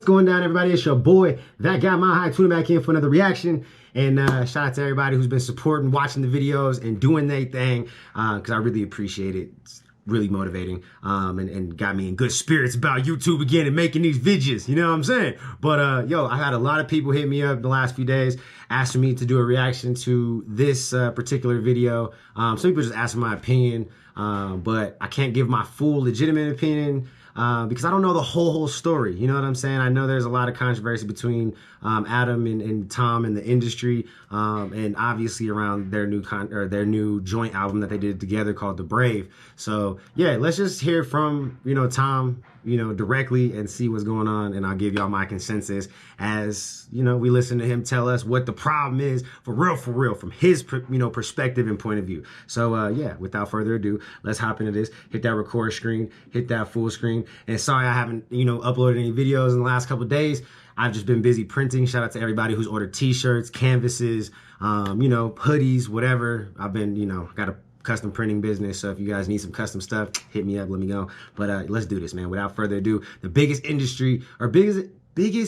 Going down, everybody? It's your boy, That Guy Mile High, tuning back in for another reaction. And shout out to everybody who's been supporting, watching the videos, and doing their thing, because I really appreciate it. It's really motivating, and got me in good spirits about YouTube again and making these videos. You know what I'm saying? But yo, I had a lot of people hit me up the last few days asking me to do a reaction to this particular video. Some people just asking my opinion, but I can't give my full legitimate opinion. Because I don't know the whole story. You know what I'm saying? I know there's a lot of controversy between Adam and Tom in the industry, and obviously around their new joint album that they did together called The Brave. So yeah, let's just hear from Tom directly and see what's going on, and I'll give y'all my consensus as we listen to him tell us what the problem is for real from his perspective and point of view. So yeah, without further ado, let's hop into this. Hit that record screen, hit that full screen. And sorry I haven't uploaded any videos in the last couple of days. I've just been busy printing. Shout out to everybody who's ordered t-shirts, canvases, hoodies, whatever. I've been got a custom printing business, so if you guys need some custom stuff, hit me up, let me know. But let's do this, man. Without further ado, the biggest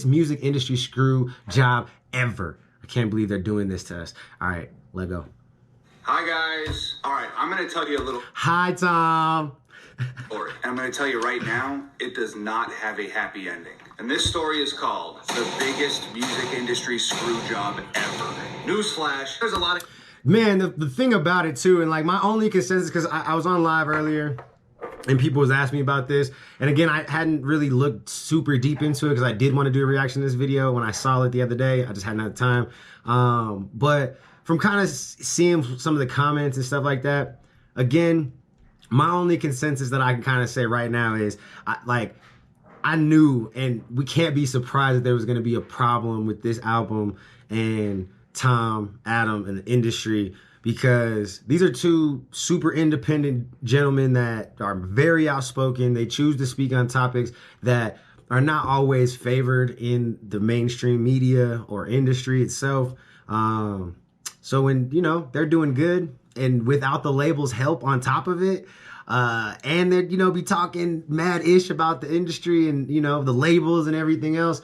music industry screw job ever. I can't believe they're doing this to us. All right, let go. Hi guys. All right, I'm gonna tell you a little. Hi Tom. Story. And I'm gonna tell you right now, it does not have a happy ending. And this story is called The Biggest Music Industry Screw Job Ever. Newsflash, there's a lot of... Man, the thing about it too, and like my only consensus, because I was on live earlier and people was asking me about this, and again, I hadn't really looked super deep into it because I did want to do a reaction to this video when I saw it the other day. I just hadn't had the time. But from kind of seeing some of the comments and stuff like that, again, my only consensus that I can kind of say right now is I knew, and we can't be surprised that there was going to be a problem with this album and Tom, Adam, and the industry, because these are two super independent gentlemen that are very outspoken. They choose to speak on topics that are not always favored in the mainstream media or industry itself. So when, they're doing good and without the label's help on top of it, and they're, be talking mad-ish about the industry and, the labels and everything else,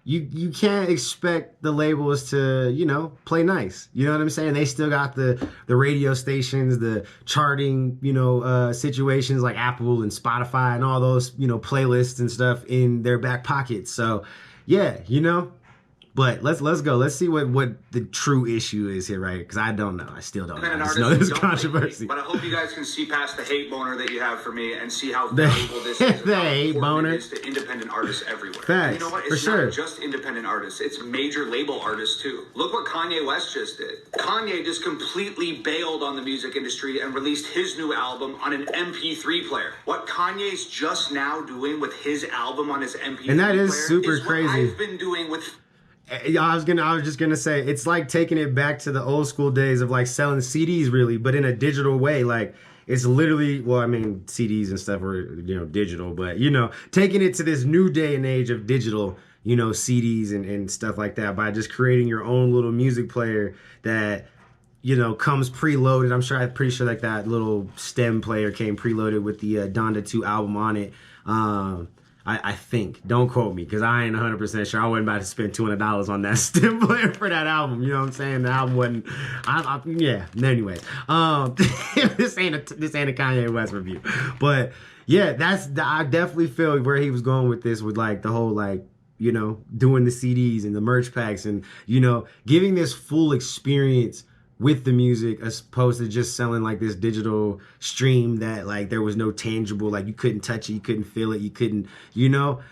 you can't expect the labels to, play nice. You know what I'm saying? They still got the radio stations, the charting, situations like Apple and Spotify and all those, playlists and stuff in their back pockets. So yeah, but let's go. Let's see what the true issue is here, right? Because I don't know. I still don't know. I just know there's controversy. But I hope you guys can see past the hate boner that you have for me and see how valuable this is. The hate boner. It is to independent artists everywhere. Facts, you know what? It's not just independent artists. It's major label artists too. Look what Kanye West just did. Kanye just completely bailed on the music industry and released his new album on an MP3 player. What Kanye's just now doing with his album on his MP3 player, and that is super crazy. What I've been doing with... I was just gonna say, it's like taking it back to the old school days of like selling CDs, really, but in a digital way. Like, it's literally, well, I mean, CDs and stuff are digital, but taking it to this new day and age of digital, CDs and stuff like that, by just creating your own little music player that comes preloaded. I'm pretty sure like that little stem player came preloaded with the Donda 2 album on it. I think, don't quote me, because I ain't 100% sure. I wasn't about to spend $200 on that stem player for that album. You know what I'm saying? The album wasn't, yeah. Anyways, this ain't a Kanye West review, but yeah, I definitely feel where he was going with this, with like the whole doing the CDs and the merch packs and giving this full experience with the music, as opposed to just selling like this digital stream that like there was no tangible, like you couldn't touch it, you couldn't feel it, you couldn't,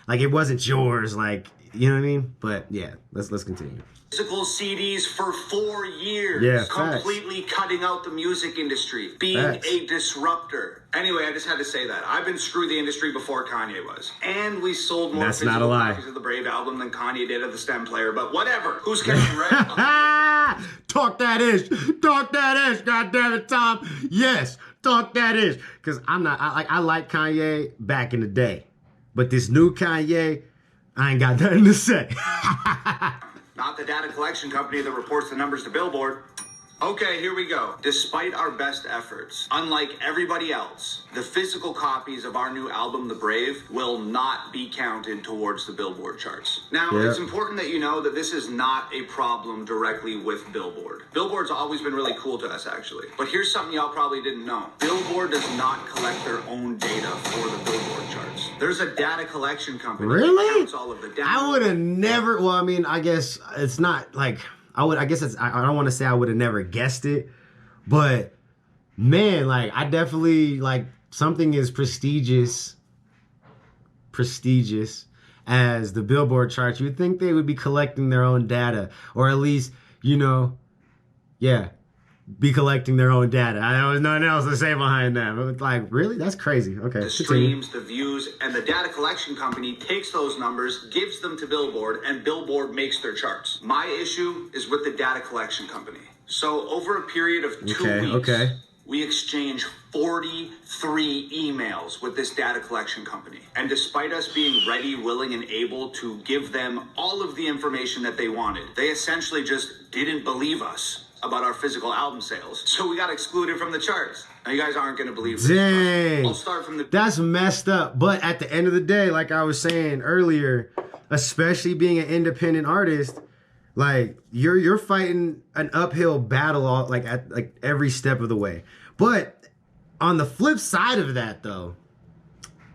like it wasn't yours, like, you know what I mean? But yeah, let's continue. Physical CDs for 4 years. Yeah, completely cutting out the music industry, being a disruptor. Anyway, I just had to say that. I've been screw the industry before Kanye was. And we sold more physical copies of the Brave album than Kanye did of the stem player, but whatever. Who's catching right? Talk that ish. Talk that ish. God damn it, Tom. Yes, talk that ish. Because I like Kanye back in the day. But this new Kanye, I ain't got nothing to say. Not the data collection company that reports the numbers to Billboard. Okay, here we go. Despite our best efforts, unlike everybody else, the physical copies of our new album, The Brave, will not be counted towards the Billboard charts. Now, it's important that you know that this is not a problem directly with Billboard. Billboard's always been really cool to us, actually. But here's something y'all probably didn't know. Billboard does not collect their own data for the Billboard charts. There's a data collection company that counts all of the data. I would have never, well, I mean, I guess it's not like, I don't want to say I would have never guessed it, but man, like I definitely, like, something as prestigious as the Billboard charts, you'd think they would be collecting their own data, or at least, be collecting their own data. There was nothing else to say behind that. But like, really? That's crazy. Okay. The streams, the views, and the data collection company takes those numbers, gives them to Billboard, and Billboard makes their charts. My issue is with the data collection company. So over a period of 2 weeks, we exchanged 43 emails with this data collection company. And despite us being ready, willing, and able to give them all of the information that they wanted, they essentially just didn't believe us about our physical album sales. So we got excluded from the charts. Now you guys aren't going to believe this. Dang. I'll start from the... That's messed up. But at the end of the day, like I was saying earlier, especially being an independent artist, like you're fighting an uphill battle at every step of the way. But on the flip side of that though,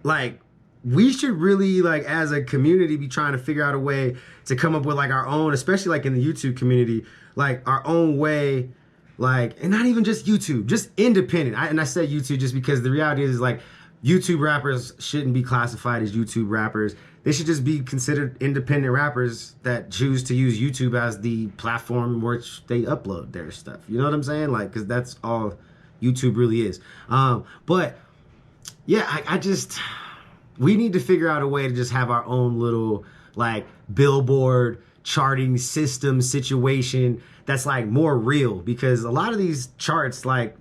like we should really, like, as a community, be trying to figure out a way to come up with like our own, especially like in the YouTube community, like our own way, like, and not even just YouTube, just independent. I say YouTube just because the reality is, like, YouTube rappers shouldn't be classified as YouTube rappers. They should just be considered independent rappers that choose to use YouTube as the platform which they upload their stuff. You know what I'm saying? Like, because that's all YouTube really is. But yeah, I just, we need to figure out a way to just have our own little, like, Billboard charting system situation that's like more real, because a lot of these charts, like,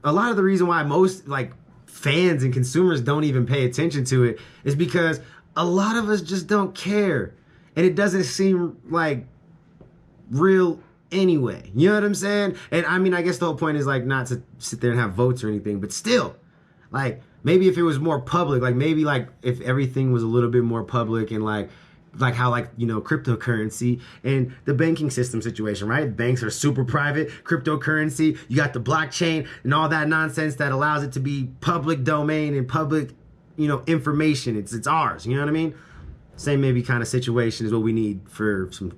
a lot of the reason why most like fans and consumers don't even pay attention to it is because a lot of us just don't care, and it doesn't seem like real anyway. You know what I'm saying? And I mean, I guess the whole point is, like, not to sit there and have votes or anything, but still, like, maybe if it was more public, like maybe like if everything was a little bit more public, and like how, like, you know, cryptocurrency and the banking system situation, right? Banks are super private. Cryptocurrency, you got the blockchain and all that nonsense that allows it to be public domain and public, you know, information. It's ours. You know what I mean? Same maybe kind of situation is what we need for some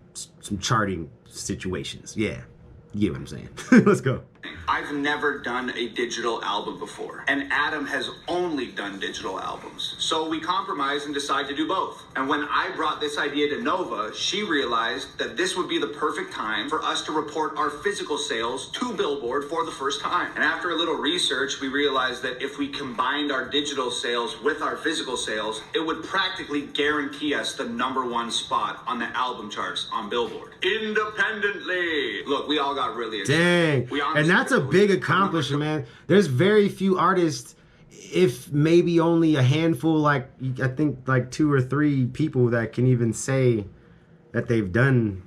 charting situations. Yeah, you get what I'm saying. Let's go. I've never done a digital album before, and Adam has only done digital albums. So we compromised and decided to do both. And when I brought this idea to Nova, she realized that this would be the perfect time for us to report our physical sales to Billboard for the first time. And after a little research, we realized that if we combined our digital sales with our physical sales, it would practically guarantee us the #1 spot on the album charts on Billboard. Independently. Look, we all got really excited. Dang. And that's a big accomplishment, man. There's very few artists, if maybe only a handful, like I think like 2 or 3 people that can even say that they've done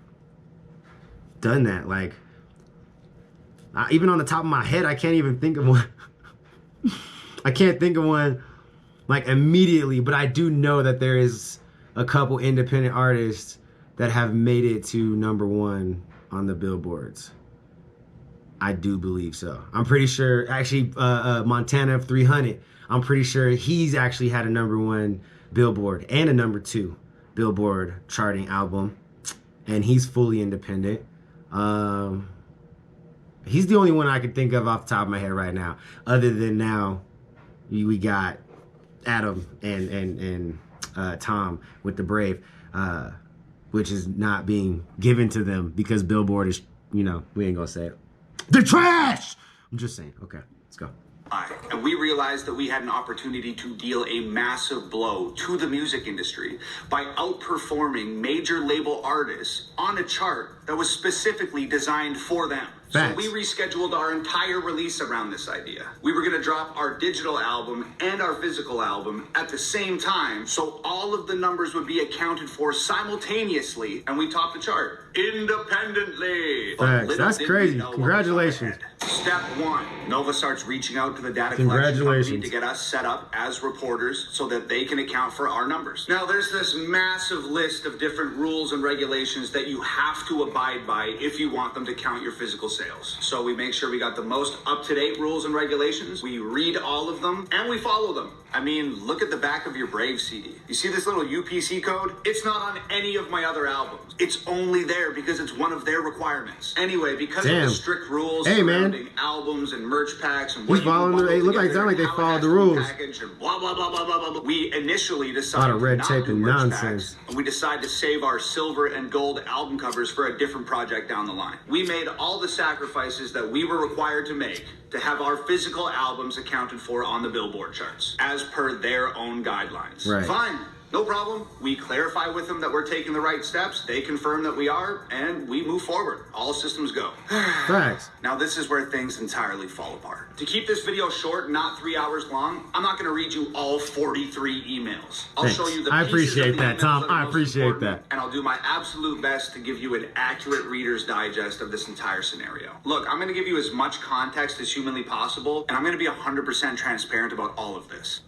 that. Like, even on the top of my head, I can't even think of one. I can't think of one like immediately, but I do know that there is a couple independent artists that have made it to #1 on the billboards. I do believe so. I'm pretty sure, actually, Montana of 300, I'm pretty sure he's actually had a #1 Billboard and a #2 Billboard charting album, and he's fully independent. He's the only one I can think of off the top of my head right now. Other than now, we got Adam and Tom with The Brave, which is not being given to them because Billboard is, you know, we ain't gonna say it. They're trash! I'm just saying. Okay, let's go. And we realized that we had an opportunity to deal a massive blow to the music industry by outperforming major label artists on a chart that was specifically designed for them. Facts. So we rescheduled our entire release around this idea. We were going to drop our digital album and our physical album at the same time, so all of the numbers would be accounted for simultaneously, and we topped the chart independently. Facts. That's crazy. Congratulations. Step 1, Nova starts reaching out to the data collection company to get us set up as reporters so that they can account for our numbers. Now, there's this massive list of different rules and regulations that you have to abide by if you want them to count your physical sales. So we make sure we got the most up-to-date rules and regulations. We read all of them and we follow them. I mean, look at the back of your Brave CD. You see this little UPC code? It's not on any of my other albums. It's only there because it's one of their requirements. Anyway, because of the strict rules surrounding albums and merch packs and what you can bundle together, they followed the rules. And blah, blah, blah, blah, blah, blah. We initially decided not to do merch packs, and we decided to save our silver and gold album covers for a different project down the line. We made all the sacrifices that we were required to make to have our physical albums accounted for on the Billboard charts, as per their own guidelines. Right. Fine. No problem. We clarify with them that we're taking the right steps. They confirm that we are, and we move forward. All systems go. Facts. Now, this is where things entirely fall apart. To keep this video short, not 3 hours long, I'm not going to read you all 43 emails. I'll show you the I pieces appreciate of the that, emails Tom. that are I most appreciate important, that. and I'll do my absolute best to give you an accurate Reader's Digest of this entire scenario. Look, I'm going to give you as much context as humanly possible, and I'm going to be 100% transparent about all of this.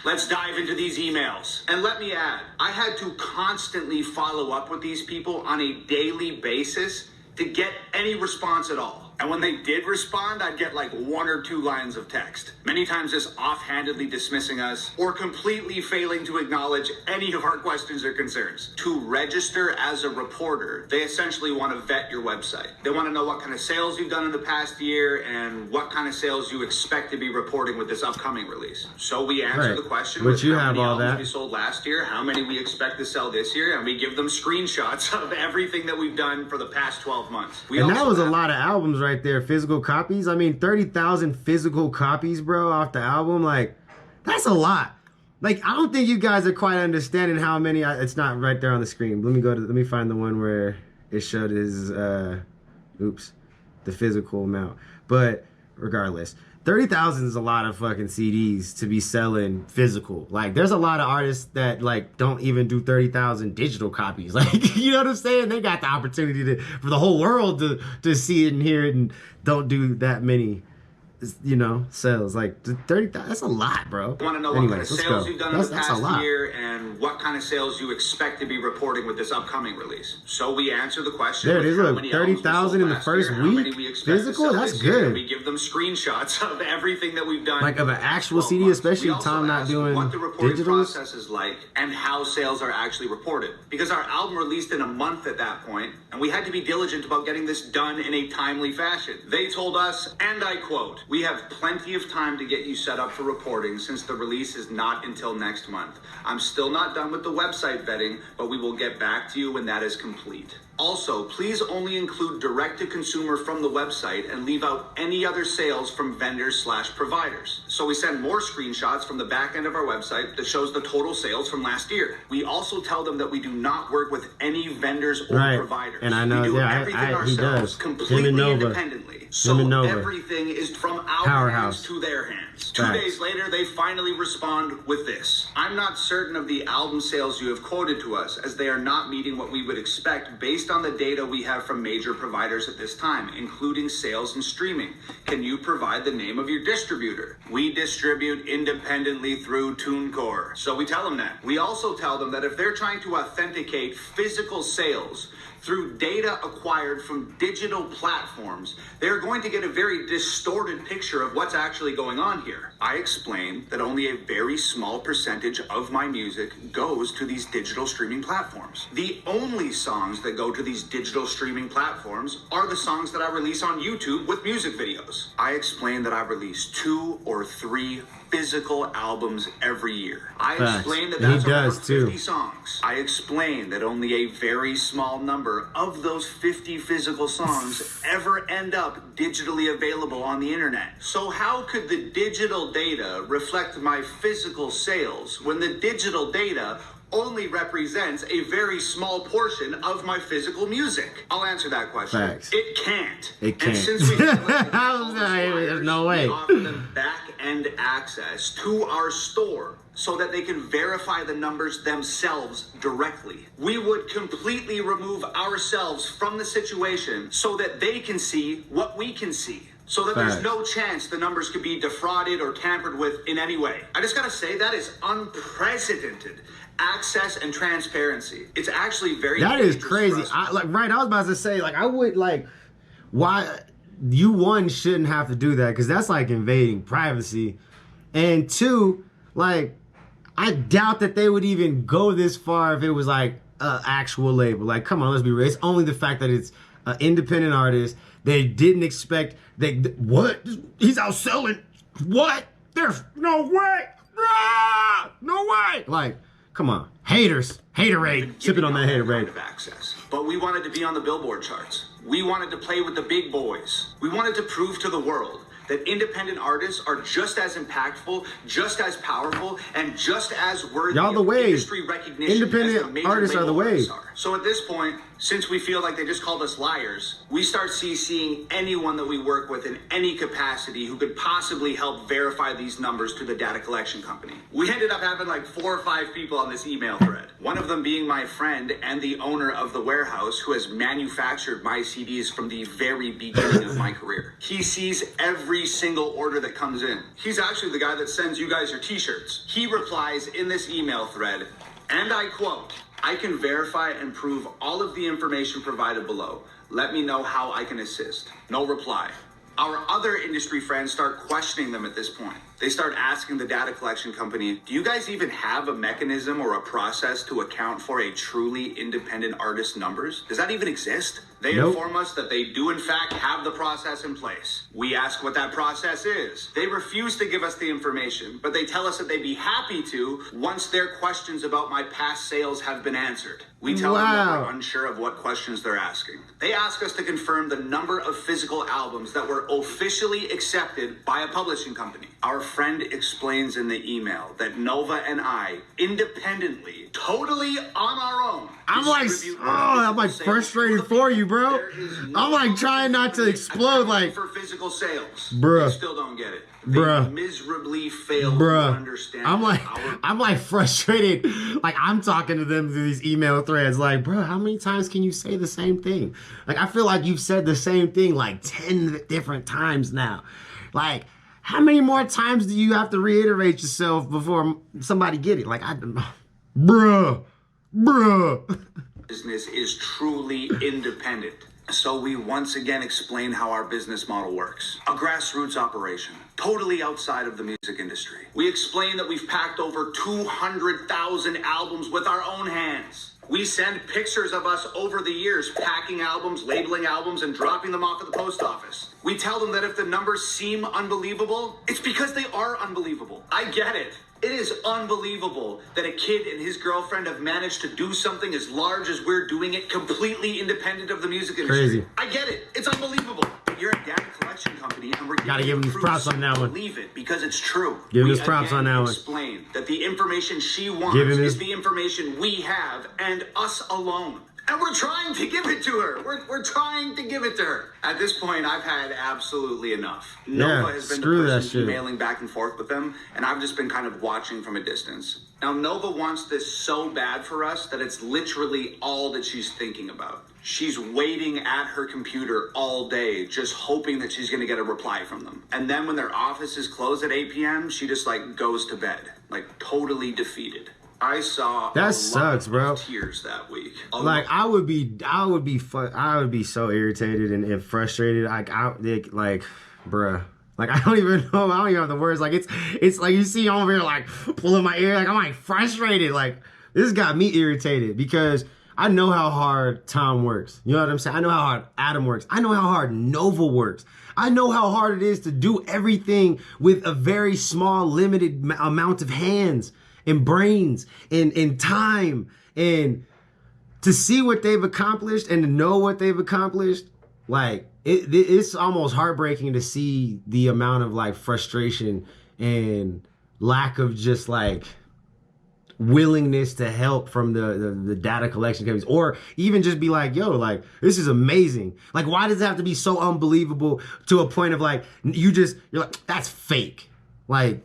Let's dive into these emails. And let me add, I had to constantly follow up with these people on a daily basis to get any response at all. And when they did respond, I'd get like 1 or 2 lines of text. Many times just offhandedly dismissing us or completely failing to acknowledge any of our questions or concerns. To register as a reporter, they essentially want to vet your website. They want to know what kind of sales you've done in the past year and what kind of sales you expect to be reporting with this upcoming release. So we answer the question with how many albums we sold last year, how many we expect to sell this year, and we give them screenshots of everything that we've done for the past 12 months. And that was a lot of albums right there, physical copies. I mean, 30,000 physical copies, bro, off the album. Like, that's a lot. Like, I don't think you guys are quite understanding how many. It's not right there on the screen. Let me find the one where it showed his, the physical amount. But regardless, 30,000 is a lot of fucking CDs to be selling physical. Like, there's a lot of artists that, like, don't even do 30,000 digital copies. Like, you know what I'm saying? They got the opportunity for the whole world to see it and hear it, and don't do that many, you know, sales. Like, 30,000, that's a lot, bro. I want to know what kind of sales you've done in the past year and what kind of sales you expect to be reporting with this upcoming release. So we answer the question. There it is, look, 30,000 in the first week. Physical, that's good. We give them screenshots of everything that we've done. Like of an actual CD, especially Tom not doing what the reporting digitals. process is like and how sales are actually reported. Because our album released in a month at that point, and we had to be diligent about getting this done in a timely fashion. They told us, and I quote, "We have plenty of time to get you set up for reporting since the release is not until next month. I'm still not done with the website vetting, but we will get back to you when that is complete. Also, please only include direct-to-consumer from the website and leave out any other sales from vendors/providers." So we send more screenshots from the back end of our website that shows the total sales from last year. We also tell them that we do not work with any vendors or providers. And I know, we do everything ourselves, completely independently. So everything is from our hands to their hands. 2 days later, they finally respond with this. "I'm not certain of the album sales you have quoted to us, as they are not meeting what we would expect based on the data we have from major providers at this time, including sales and streaming. Can you provide the name of your distributor?" We distribute independently through TuneCore. So we tell them that. We also tell them that if they're trying to authenticate physical sales through data acquired from digital platforms, they're going to get a very distorted picture of what's actually going on here. I explain that only a very small percentage of my music goes to these digital streaming platforms. The only songs that go to these digital streaming platforms are the songs that I release on YouTube with music videos. I explain that I release 2 or 3 physical albums every year. I Facts. explained that And he that's does, around too. 50 songs. I explained that only a very small number of those 50 physical songs ever end up digitally available on the internet. So how could the digital data reflect my physical sales when the digital data only represents a very small portion of my physical music? I'll answer that question. Facts. It can't. It can't. And since we feel like There's no way. we offer them back-end access to our store so that they can verify the numbers themselves directly. We would completely remove ourselves from the situation so that they can see what we can see. So that Facts. there's no chance the numbers could be defrauded or tampered with in any way. I just gotta say, that is unprecedented access and transparency. It's actually very That is dangerous crazy. for us. I was about to say, like, I would, like, why you, one, shouldn't have to do that, because that's like invading privacy. And two, like, I doubt that they would even go this far if it was like an actual label. Like, come on, let's be real. It's only the fact that it's an independent artist. They didn't expect, what? He's out selling, what? There's no way. Ah, no way. Like, come on. Haters. Haterade. Sip it on that haterade. Of access. But we wanted to be on the Billboard charts. We wanted to play with the big boys. We wanted to prove to the world that independent artists are just as impactful, just as powerful, and just as worthy Y'all the of wave. industry recognition Independent as the major artists are label the wave. artists are. So at this point, since we feel like they just called us liars, we start CCing anyone that we work with in any capacity who could possibly help verify these numbers to the data collection company. We ended up having like 4 or 5 people on this email thread. One of them being my friend and the owner of the warehouse who has manufactured my CDs from the very beginning of my career. He sees every single order that comes in. He's actually the guy that sends you guys your t-shirts. He replies in this email thread, and I quote, "I can verify and prove all of the information provided below. Let me know how I can assist." No reply. Our other industry friends start questioning them at this point. They start asking the data collection company, do you guys even have a mechanism or a process to account for a truly independent artist's numbers? Does that even exist? They Nope. inform us that they do in fact have the process in place. We ask what that process is. They refuse to give us the information, but they tell us that they'd be happy to once their questions about my past sales have been answered. We tell them that Wow. we're unsure of what questions they're asking. They ask us to confirm the number of physical albums that were officially accepted by a publishing company. Our friend explains in the email that Nova and I, independently, totally on our own, I'm like, distribute I'm like physical sales frustrated to for the you, bro. There is no I'm like trying not to explode, like, for physical sales. Bruh. They still don't get it. They Bruh. miserably fail to bruh. understand. I'm like frustrated. Like, I'm talking to them through these email threads. Like, bro, how many times can you say the same thing? Like, I feel like you've said the same thing like 10 different times now. Like, how many more times do you have to reiterate yourself before somebody get it? Like, I don't know. Bruh. business is truly independent. So we once again explain how our business model works. A grassroots operation, totally outside of the music industry. We explain that we've packed over 200,000 albums with our own hands. We send pictures of us over the years packing albums, labeling albums, and dropping them off at the post office. We tell them that if the numbers seem unbelievable, it's because they are unbelievable. I get it. It is unbelievable that a kid and his girlfriend have managed to do something as large as we're doing it, completely independent of the music industry. Crazy. I get it. It's unbelievable. You're a data collection company, and we're Gotta giving give him you these proof, props so on that one. Believe it because it's true. Give him We his props on again that one. explain that the information she wants Give him is his- the information we have and us alone. And we're trying to give it to her. We're trying to give it to her. At this point, I've had absolutely enough. Nova has been the screw that person shit. emailing back and forth with them, and I've just been kind of watching from a distance. Now, Nova wants this so bad for us that it's literally all that she's thinking about. She's waiting at her computer all day, just hoping that she's going to get a reply from them. And then when their offices close at 8 p.m., she just like goes to bed, like totally defeated. I saw That a sucks, lot bro. of tears that week. Like, I would be so irritated and frustrated. Like, bruh. Like, I don't even have the words. Like, it's like, you see over here, like, pulling my ear. Like, I'm like frustrated. Like, this got me irritated because I know how hard Tom works. You know what I'm saying? I know how hard Adam works. I know how hard Nova works. I know how hard it is to do everything with a very small, limited amount of hands and brains and time. And to see what they've accomplished and to know what they've accomplished, like, it's almost heartbreaking to see the amount of, like, frustration and lack of just, like, willingness to help from the data collection companies, or even just be like, yo, like, this is amazing. Like, why does it have to be so unbelievable to a point of, like, you're like, that's fake. Like,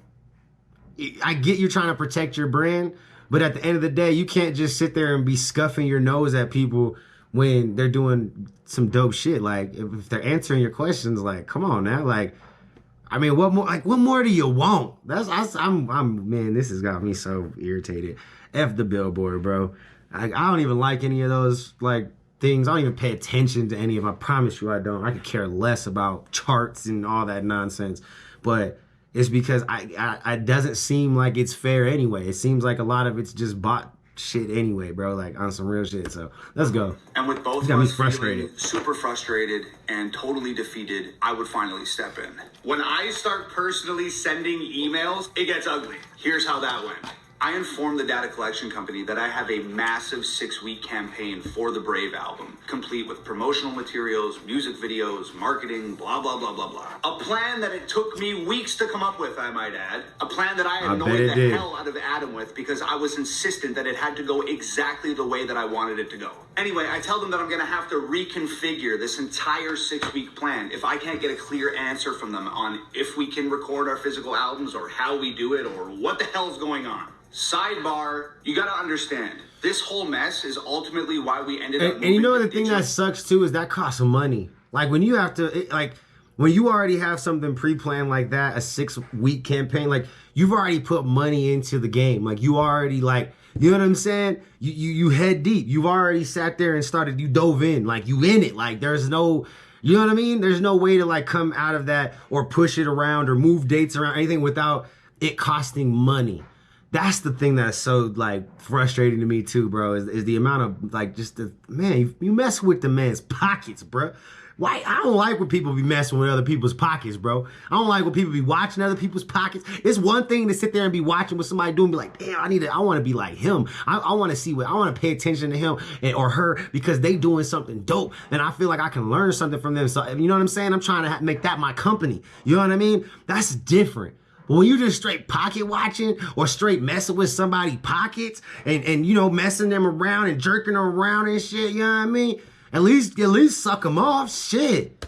I get you're trying to protect your brand, but at the end of the day, you can't just sit there and be scuffing your nose at people when they're doing some dope shit. Like, if they're answering your questions, like, come on now. Like, I mean, what more do you want? Man, this has got me so irritated. F the billboard, bro. I don't even like any of those, like, things. I don't even pay attention to any of them. I promise you I don't. I could care less about charts and all that nonsense. But it's because it doesn't seem like it's fair anyway. It seems like a lot of it's just bot shit anyway, bro, like on some real shit. So let's go. And with both of us feeling super frustrated and totally defeated, I would finally step in. When I start personally sending emails, it gets ugly. Here's how that went. I informed the data collection company that I have a massive 6-week campaign for the Brave album, complete with promotional materials, music videos, marketing, blah, blah, blah, blah, blah. A plan that it took me weeks to come up with, I might add. A plan that I annoyed the hell out of Adam with because I was insistent that it had to go exactly the way that I wanted it to go. Anyway, I tell them that I'm going to have to reconfigure this entire 6-week plan if I can't get a clear answer from them on if we can record our physical albums or how we do it or what the hell's going on. Sidebar, you gotta understand, this whole mess is ultimately why we ended up. And you know, the thing that sucks too is that costs money. Like, when you have to, like, when you already have something pre-planned like that, a 6-week campaign, like, you've already put money into the game. Like, you already, like, you know what I'm saying? You head deep. You've already sat there and started, you dove in. Like, you in it. Like, there's no, you know what I mean? There's no way to, like, come out of that or push it around or move dates around, anything without it costing money. That's the thing that's so, like, frustrating to me too, bro, is the amount of, like, just the, man, you mess with the man's pockets, bro. Why? I don't like when people be messing with other people's pockets, bro. I don't like when people be watching other people's pockets. It's one thing to sit there and be watching what somebody doing and be like, damn, I want to be like him. I want to see I want to pay attention to him or her because they doing something dope. And I feel like I can learn something from them. So, you know what I'm saying? I'm trying to make that my company. You know what I mean? That's different. But when you just straight pocket watching or straight messing with somebody's pockets and you know, messing them around and jerking them around and shit, you know what I mean? At least suck them off, shit.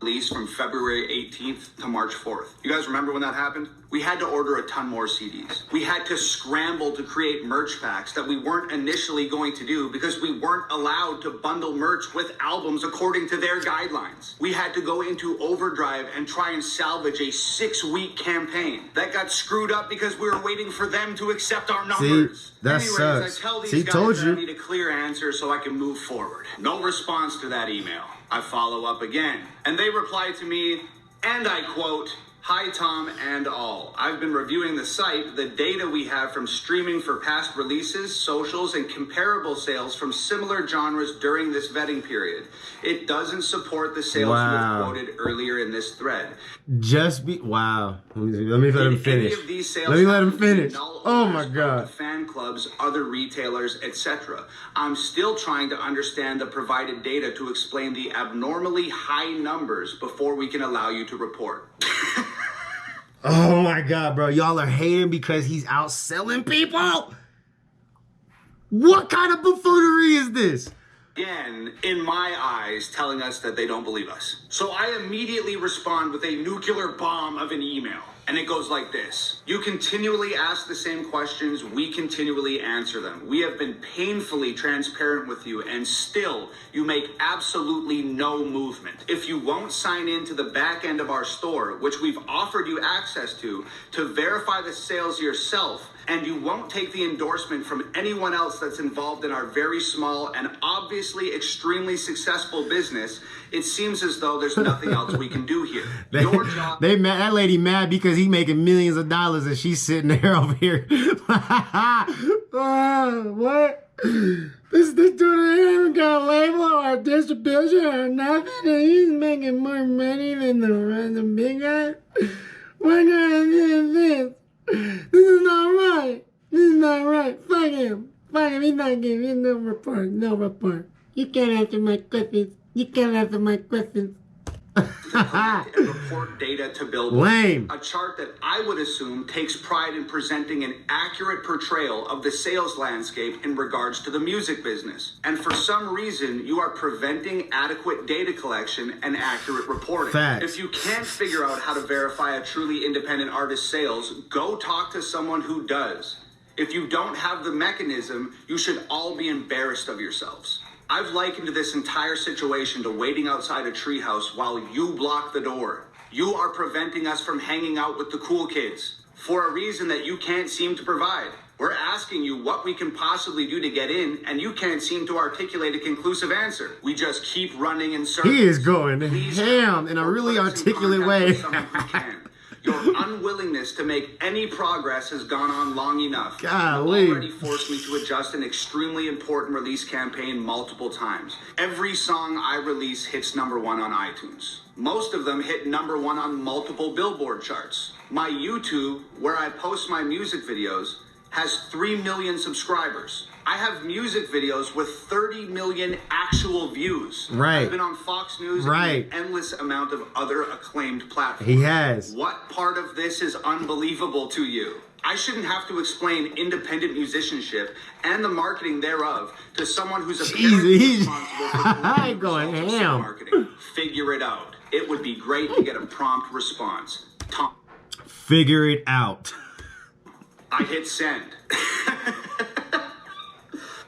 Release from February 18th to March 4th. You guys remember when that happened? We had to order a ton more CDs. We had to scramble to create merch packs that we weren't initially going to do because we weren't allowed to bundle merch with albums according to their guidelines. We had to go into overdrive and try and salvage a 6-week campaign. That got screwed up because we were waiting for them to accept our numbers. See, that sucks. I tell these guys that I need a clear answer so I can move forward. No response to that email. I follow up again, and they reply to me, and I quote, "Hi, Tom and all. I've been reviewing the site. The data we have from streaming for past releases, socials, and comparable sales from similar genres during this vetting period. It doesn't support the sales you have quoted earlier in this thread." Wow. Let me let him finish. Let me let him finish. Oh my God. Fan clubs, other retailers, etc. I'm still trying to understand the provided data to explain the abnormally high numbers before we can allow you to report. Oh my God, bro. Y'all are hating because he's out selling people? What kind of buffoonery is this? Again, in my eyes, telling us that they don't believe us. So I immediately respond with a nuclear bomb of an email. And it goes like this. You continually ask the same questions. We continually answer them. We have been painfully transparent with you, and still you make absolutely no movement. If you won't sign into the back end of our store, which we've offered you access to verify the sales yourself, and you won't take the endorsement from anyone else that's involved in our very small and obviously extremely successful business, it seems as though there's nothing else we can do here. Your job. That lady mad because he making millions of dollars and she's sitting there over here. What? This dude ain't even got a label or distribution or nothing, and he's making more money than the big guy. What kind of shit is this? This is not right. This is not right. Fuck him. Fuck him. He's not giving me no report. No report. You can't answer my questions. You can't answer my questions. And report data to Billboard. Lame. A chart that I would assume takes pride in presenting an accurate portrayal of the sales landscape in regards to the music business. And for some reason, you are preventing adequate data collection and accurate reporting. Facts. If you can't figure out how to verify a truly independent artist's sales, go talk to someone who does. If you don't have the mechanism, you should all be embarrassed of yourselves. I've likened this entire situation to waiting outside a treehouse while you block the door. You are preventing us from hanging out with the cool kids for a reason that you can't seem to provide. We're asking you what we can possibly do to get in, and you can't seem to articulate a conclusive answer. We just keep running in circles. He is going Please ham in a really articulate way. Someone who can. Your unwillingness to make any progress has gone on long enough. Golly. You've already forced me to adjust an extremely important release campaign multiple times. Every song I release hits #1 on iTunes. Most of them hit #1 on multiple Billboard charts. My YouTube, where I post my music videos, has 3 million subscribers. I have music videos with 30 million actual views. Right. I've been on Fox News Right. and an endless amount of other acclaimed platforms. He has. What part of this is unbelievable to you? I shouldn't have to explain independent musicianship and the marketing thereof to someone who's apparently he's responsible for going results of ham. marketing. Figure it out. It would be great to get a prompt response. Tom. Figure it out. I hit send.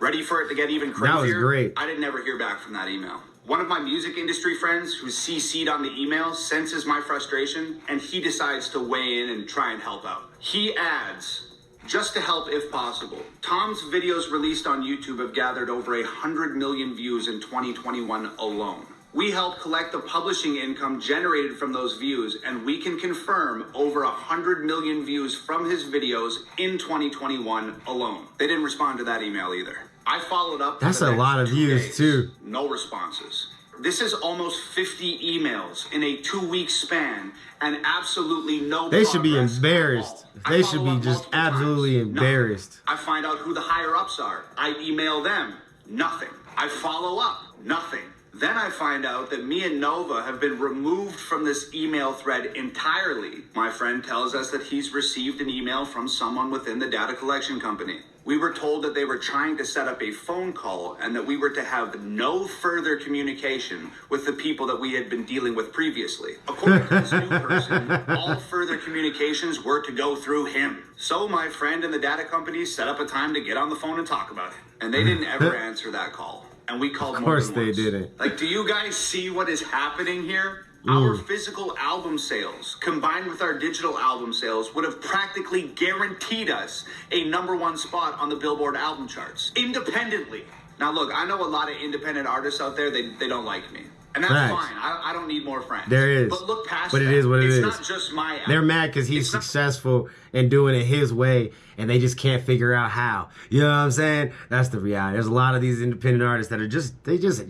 Ready for it to get even crazier? That was great. I didn't ever hear back from that email. One of my music industry friends who's CC'd on the email senses my frustration, and he decides to weigh in and try and help out. He adds, just to help if possible, Tom's videos released on YouTube have gathered over 100 million views in 2021 alone. We help collect the publishing income generated from those views, and we can confirm over 100 million views from his videos in 2021 alone. They didn't respond to that email either. I followed up. That's for the a lot next of 2 views, days. too. No responses. This is almost 50 emails in a 2-week span, and absolutely no They should be progress at embarrassed. all. They I should follow be up just multiple times. absolutely Nothing. embarrassed. I find out who the higher ups are. I email them. Nothing. I follow up. Nothing. Then I find out that me and Nova have been removed from this email thread entirely. My friend tells us that he's received an email from someone within the data collection company. We were told that they were trying to set up a phone call and that we were to have no further communication with the people that we had been dealing with previously. According to this new person, all further communications were to go through him. So my friend and the data company set up a time to get on the phone and talk about it. And they didn't ever answer that call. And we called more Of course than they once. didn't. Like, do you guys see what is happening here? Our physical album sales, combined with our digital album sales, would have practically guaranteed us a #1 spot on the Billboard album charts, independently. Now, look, I know a lot of independent artists out there, they don't like me. And that's Facts. fine. I don't need more friends. There is. But look past But that. it is what it it's is. not just my album. They're mad because he's It's not- successful and doing it his way, and they just can't figure out how. You know what I'm saying? That's the reality. There's a lot of these independent artists that are just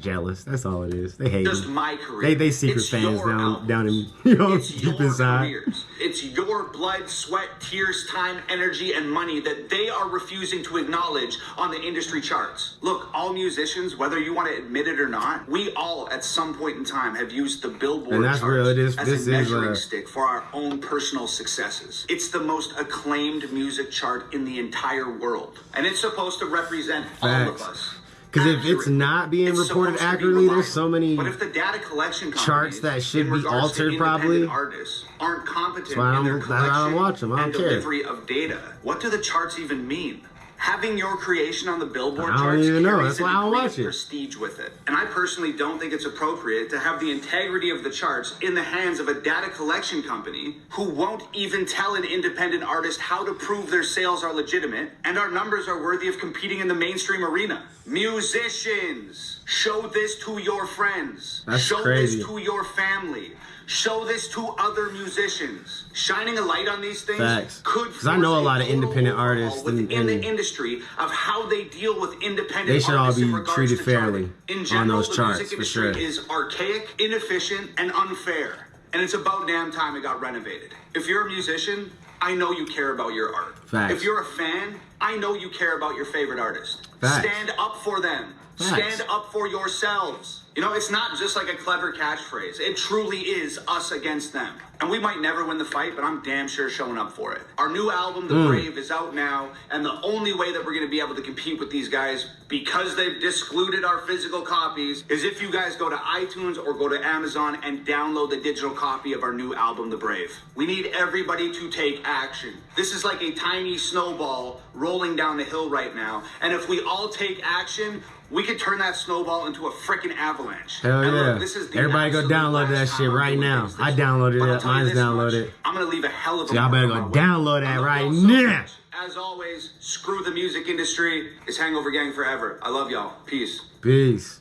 jealous. That's all it is. They hate just him. my career. They secret It's fans your albums. down in It's deep your inside. careers. It's your blood, sweat, tears, time, energy, and money that they are refusing to acknowledge on the industry charts. Look, all musicians, whether you want to admit it or not, we all at some point in time have used the Billboard And that's charts real. It is- as this is, a measuring stick for our own personal successes. It's the most acclaimed music chart in the entire world, and it's supposed to represent all of Facts. us. Because if it's Accurately. not being It's reported supposed to be accurately, there's so reliable. many But if the data collection charts companies, that should in be regards to altered independent probably. artists aren't competent That's why I in their don't- that's why I don't collection watch 'em. I don't and care. delivery of data, what do the charts even mean? Having your creation on the Billboard I don't charts even know. carries That's a why I don't degree of watch it. prestige with it. And I personally don't think it's appropriate to have the integrity of the charts in the hands of a data collection company who won't even tell an independent artist how to prove their sales are legitimate and our numbers are worthy of competing in the mainstream arena. Musicians, show this to your friends. That's show crazy. this to your family. Show this to other musicians. Shining a light on these things Facts. could Because I know a lot of force independent total artists overhaul within and the industry of how they deal with independent they should all artists in be regards treated to fairly charting. In on general, those the charts, music for industry sure. is archaic, inefficient, and unfair. And it's about damn time it got renovated. If you're a musician, I know you care about your art. Facts. If you're a fan, I know you care about your favorite artist. Facts. Stand up for them. Facts. Stand up for yourselves. You know, it's not just like a clever catchphrase. It truly is us against them. And we might never win the fight, but I'm damn sure showing up for it. Our new album, The Brave, is out now, and the only way that we're going to be able to compete with these guys, because they've discluded our physical copies, is if you guys go to iTunes or go to Amazon and download the digital copy of our new album, The Brave. We need everybody to take action. This is like a tiny snowball rolling down the hill right now, and if we all take action, we could turn that snowball into a freaking avalanche. Hell And yeah. look, this is the Everybody go absolute download that last shit time I'm right doing now. things I this way. downloaded But I'll it. tell you Mine's this much, downloaded. I'm going to leave a hell of a So y'all better mark go on my download way. that I love right y'all so now. much. As always, screw the music industry. It's Hangover Gang forever. I love y'all. Peace. Peace.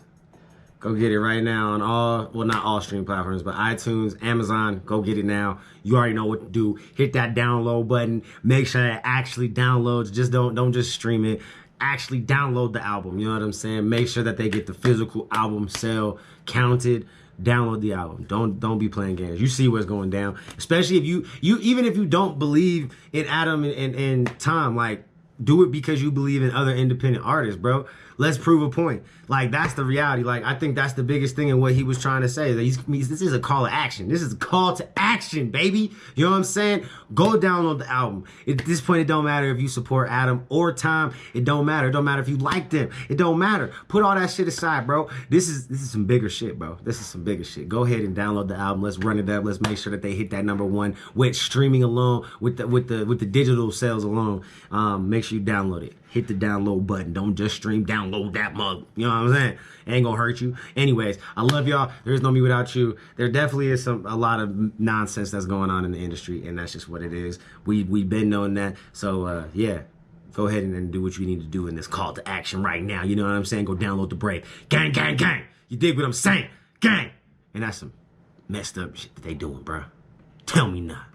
Go get it right now on all, well, not all streaming platforms, but iTunes, Amazon. Go get it now. You already know what to do. Hit that download button. Make sure it actually downloads. Just don't just stream it. Actually download the album. You know what I'm saying? Make sure that they get the physical album sale counted. Download the album. Don't be playing games. You see what's going down. Especially if you even if you don't believe in Adam and Tom, like, do it because you believe in other independent artists, bro. Let's prove a point. Like, that's the reality. Like, I think that's the biggest thing in what he was trying to say. That this is a call to action. This is a call to action, baby. You know what I'm saying? Go download the album. At this point, it don't matter if you support Adam or Tom. It don't matter. It don't matter if you like them. It don't matter. Put all that shit aside, bro. This is some bigger shit, bro. This is some bigger shit. Go ahead and download the album. Let's run it up. Let's make sure that they hit that #1 with streaming alone, with the digital sales alone. Make sure you download it. Hit the download button. Don't just stream, download that mug. You know what I'm saying? It ain't gonna hurt you. Anyways, I love y'all. There's no me without you. There definitely is a lot of nonsense that's going on in the industry, and that's just what it is. We've been knowing that. So yeah, go ahead and do what you need to do in this call to action right now. You know what I'm saying? Go download The Brave. Gang, gang, gang. You dig what I'm saying? Gang. And that's some messed up shit that they doing, bro. Tell me not.